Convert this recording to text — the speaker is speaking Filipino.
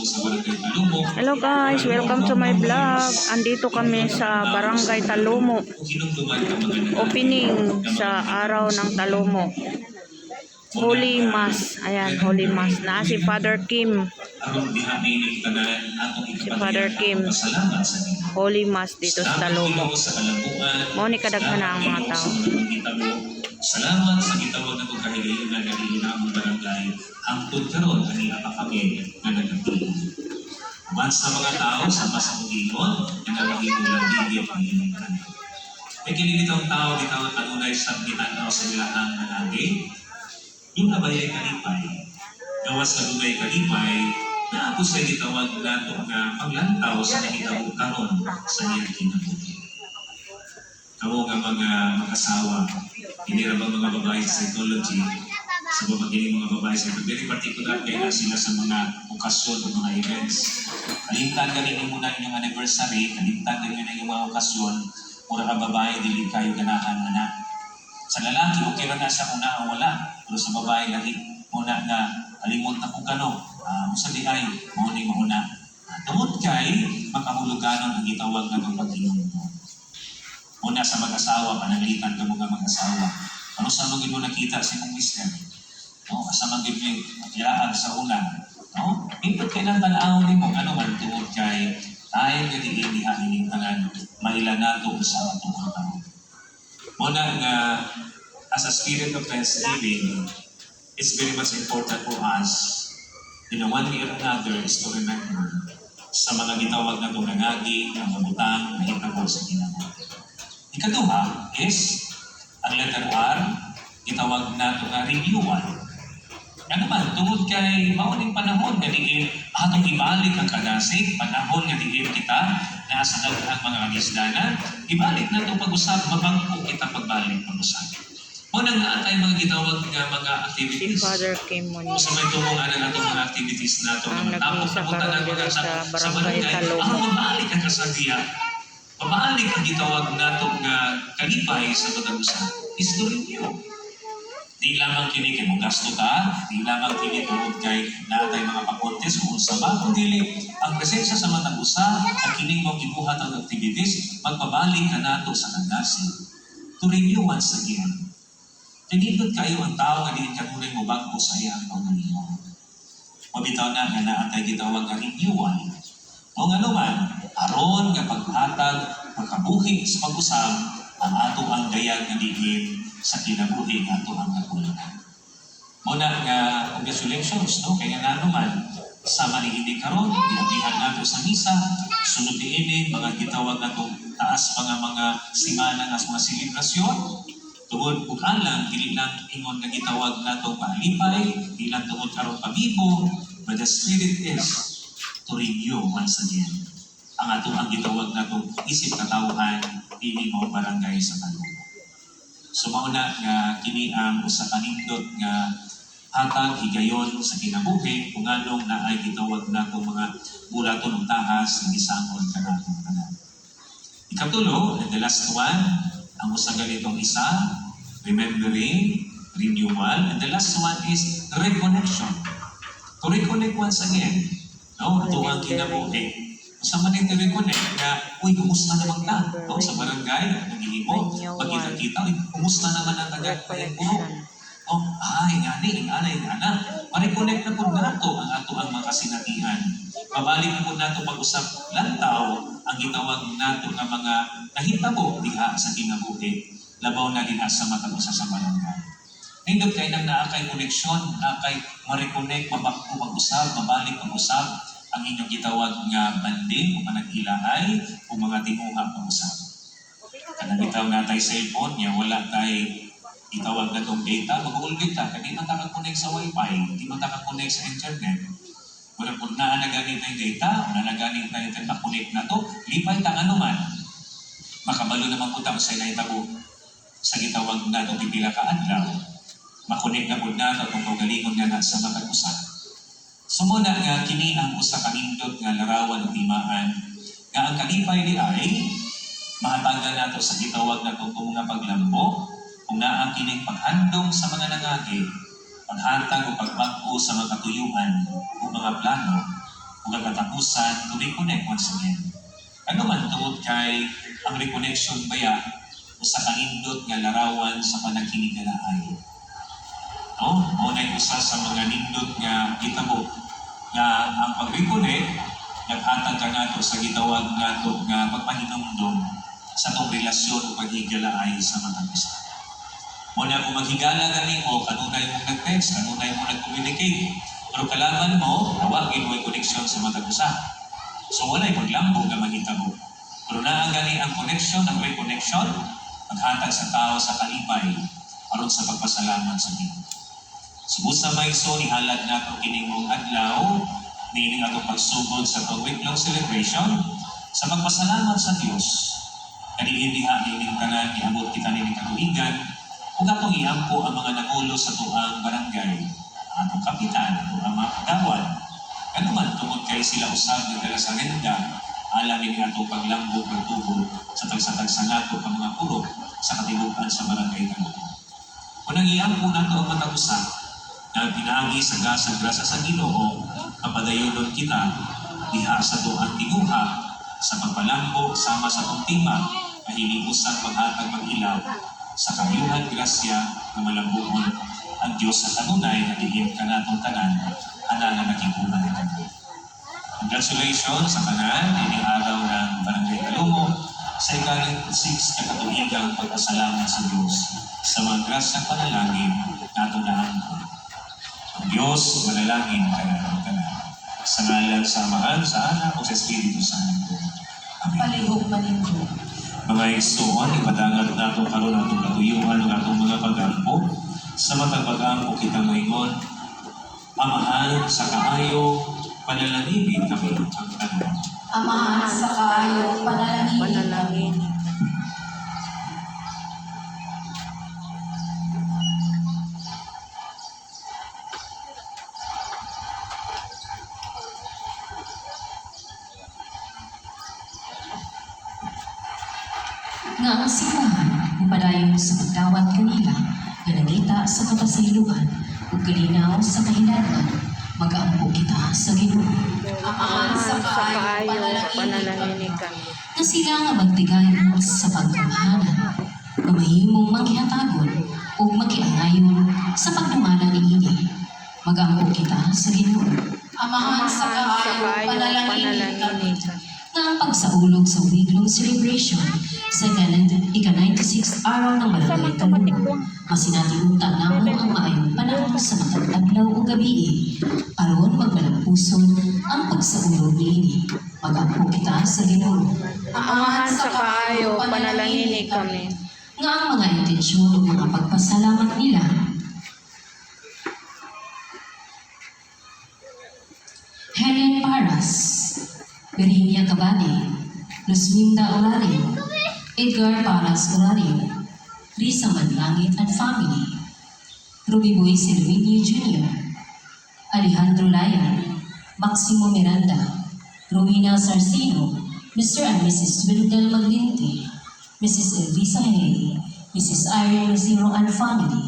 sa Barangay Talumo. Hello guys, welcome to my vlog. Andito kami sa Barangay Talumo. Opening sa araw ng Talumo. Holy Mass. Ayan, Holy Mass. Na si Father Kim. Si Father Kim. Holy Mass dito sa Talumo. Mao ni kadaghan na ang mga tao. Salamat sa gitawag na itong kahigayon na ang barangay. Hangtod karon kanina pa kami na nagkatulong. Once na mga tao sama sa ugingon, yan ang magiging lagigit ng inyong kanina. May kinilitang tao, ditawag kanunay sa ginanaw sa nilahang nanagi. Yung nabayay kalipay, gawas na dunay kalipay, na ako sa gitawag na itong paglantaw sa nahitawag karon sa iyang kinabuhi. Kamu nga mga mag-asawa, hindi na bang mga babae sa psychology, sa babagin mga babae sa very particular kaya sila sa mga okasyon o mga events. Kalimtan galing muna inyong anniversary, kalimtan galing na inyong mga okasyon, mura ka babae, dili kayo ganahan anak. Sa lalaki, okay na siya una o wala, pero sa babae, lagi muna na kalimot na kung kano, sa di ay, mauni mauna. Tungod kay, makahuluganon ang itawag na itong pag-inom mo. Una sa mag-asawa, pananglitan ka mga mag-asawa. Ano sa magin mo nakita sa imong mister? No? Asa magin mo maglaag sa ulan? No? Hindot kay nang tanaw ni mo, ano man tungod kay tayo nga diinihan ining tanan, mailanato sa matungkol tao. Muna nga, as a spirit of Thanksgiving, it's very much important for us in one way or another is to remember sa mga gitawag na itong nangagi, ang mabutang, na hitagol sa ginagawa. Ikaduha is, ang letter R, itawag na ito nga renewal. Ano man, tungod kay mauning panahon nga diin, atong ibalik ang kadasig, panahon nga diin kita, na sa daghang mga agisdanan, ibalik na itong pag-usap, mabangko kita pagbalik pag-usap. Muna nga tayo mga gitawag nga mga activities. Si Father Kim mo Sa may tumungan na itong mga activities na ito, ang nag-iisa karon dito sa Barangay Talumo. Ang mabalik ang kasabihan. Pabalik ang gitawag nato nga kalipay sa pag-usa is to renew. Di lamang kini kay mo gasto ka, di lamang kini tungod kay natay mga pakontes kung sa ba, kundi ang presensya sa matag usa at kini mo gibuhat ang activities, magpabalik ka nato sa kagasi. To renew once again. Tinindot kayo ang tao nga diin kanunay mo bago sa iyang pangaliho. Mabitaw na nga naatay gitawag nga renewal. O nga naman, aron nga paghatag, pagkabuhi sa pag-usab, ang ato ang dayag nga diin sa kinabuhi ng ato ang nagulunan. Muna nga, congratulations, no? Kaya nga naman, sa manihindi karon, dinabihan nato sa misa, sunod diinin, mga gitawag na itong taas mga simana nga mga selebrasyon, tungod kung alam, dili lang ingon nga gitawag na itong paalipay, dili lang tungod karon pabibo, but the spirit is to renew once again ang ato ang gitawag na itong isip katawhan dili mo barangay sa Talumo. So mauna nga kini ang usa ka nindot nga hatag higayon sa kinabuhi kung anong naay gitawag na itong mga bulaton ng tahas ng isangol kanatong tanan. Ikatulo, and the last one, ang usa ganitong isa, remembering, renewal, and the last one is reconnection. To reconnect once again. No, ito ang kinabuhi. Sa manito reconnect na, uy, kumusta naman ka? No, sa barangay, nagihimo, pagkita-kita, uy, kumusta naman ang taga-payang puro? Oh, ingani. Ma-reconnect na po nato ang ato ang mga sinatihan. Pabalik na po nato pag-usap lantaw ang gitawag nato ng mga nahitabo diha sa kinabuhi. Labaw na diha sa matag-usa sa barangay. Nindot kay nang naakay koneksyon, naakay ma-reconnect, mabako pag-usap, mabalik pag-usap, ang inyong gitawag nga banding o manag-ilahay o mga tinguha pag-usap. Kanang bitaw nga tayo cellphone, niya wala tayo itawag na itong data, mag-uulgit ka, hindi man nakakonect sa wifi, hindi man nakakonect sa internet. Wala kung naanaganit na yung data, naanaganit na yung makonect na to, lipay ka ano man. Makabalo naman po tayo sa inaitabo sa gitawag na itong pipila ka adlaw. Makonect na po na itong kaugalingon nga na sa matag-usa. Sumuna nga kini ang usa kanindot nga larawan ng timaan nga ang kalipay di ay mahatagan nato sa gitawag na itong mga paglambo kung naang kining paghandong sa mga nangagi, paghatag o pagbago sa mga katuyuan o mga plano, ug ang katapusan to reconnect once again. Ano man tungod kay ang reconnection baya usa ka nindot nga larawan sa panagkinigalaay. No? Mao nay usa sa mga nindot nga gitabo nga ang pag-reconnect naghatag ka nato sa gitawag nato nga pagpahinumdum sa tong relasyon o paghigalaay sa matag isa. Muna kung maghigala gani mo, kanunay mo nag-text, kanunay mo nag-communicate. Pero kalaban mo, nawagin mo yung connection sa matag isa. So wala'y paglambog na maghitabo. Pero naa gani ang connection, ang reconnection, maghatag sa tao sa kalipay aron sa pagpasalamat sa Ginoo. Subusa may so nihalad nato kining mong adlaw, nining atong pagsugod sa itong week-long celebration, sa pagpasalamat sa Dios. Kanilidiha nining tanan, iabot kita nining katuigan, kung atong iampo ang mga nagulo sa tuang barangay, atong kapitan o ang mga kagawad, ano man tungod kay sila usab ng dala sa renda, alamin ni atong paglambog ng tubo sa tagsatagsa nato ang mga purok sa katibukan sa barangay Talumo. Kung iampo nato ang matag usa, na pinaagi sa gasag grasa sa Ginoo, kapadayonon kita, diha sa tuang tiguha, sa pagpalambog sama sa pagtima, kahilimusan paghatag mag-ilaw, sa kamiyuhan grasya na malambuhon ang Diyos sa kanunay na lihim ka natong tanan, ana na nakikunan ni tanan. Congratulations sa tanan, ining araw ng Barangay Talumo, sa ikaling 6 na katuigang pagpasalamat sa Diyos sa mga grasyang panalangin na atong naangkon. Ang Diyos, manalangin ka na tanan. Sa ngalan sa Amahan, sa Anak, o sa Espiritu Santo. Amen. Palihog manindog. Mga istuon, ipadangat nato karon atong katuyuan ng atong mga pag-ampo. Sa matag pag-ampo kita moingon, Amahan sa kaayo, panalangin kami ang tanan. Amahan sa kaayo, panalangin. Panalangin. Nga ang simbahan, upadayon sa pagdawat kanila, nga nangita sa kapasaylohan, ug kalinaw sa kahilangan, mag-aampo kita sa Ginoo. Amahan sa kaayo, panalangin kami. Na sila nga magtigayon sa pagkamahanan, nga mahimong manghihatagon o magiangayon sa pagdumala ni ini. Mag-aampo kita sa Ginoo. Amahan sa kaayo, panalangin kami. Nga ang pagsaulog sa week-long celebration sa ika-96 araw ng Barangay Talumo, masinatiunta na mo ang maayong panahon sa matag adlaw o gabi, aron magmalampuson ang pagsaulog niini. Mag-ampo kita sa Ginoo. Amahan sa kaayo, panalangin kami. Nga ang mga intensyon o mga pagpasalamat nila Helen Paras, Virginia Cabane, Luzminda Orario, Edgar Paras Orario, Risa Manlangit and Family, Ruby Boy Silvinio Jr., Alejandro Layan, Maximo Miranda, Romina Sarcino, Mr. and Mrs. Wildel Maglinti, Mrs. Elvisa Hay, Mrs. Irene Zero and Family,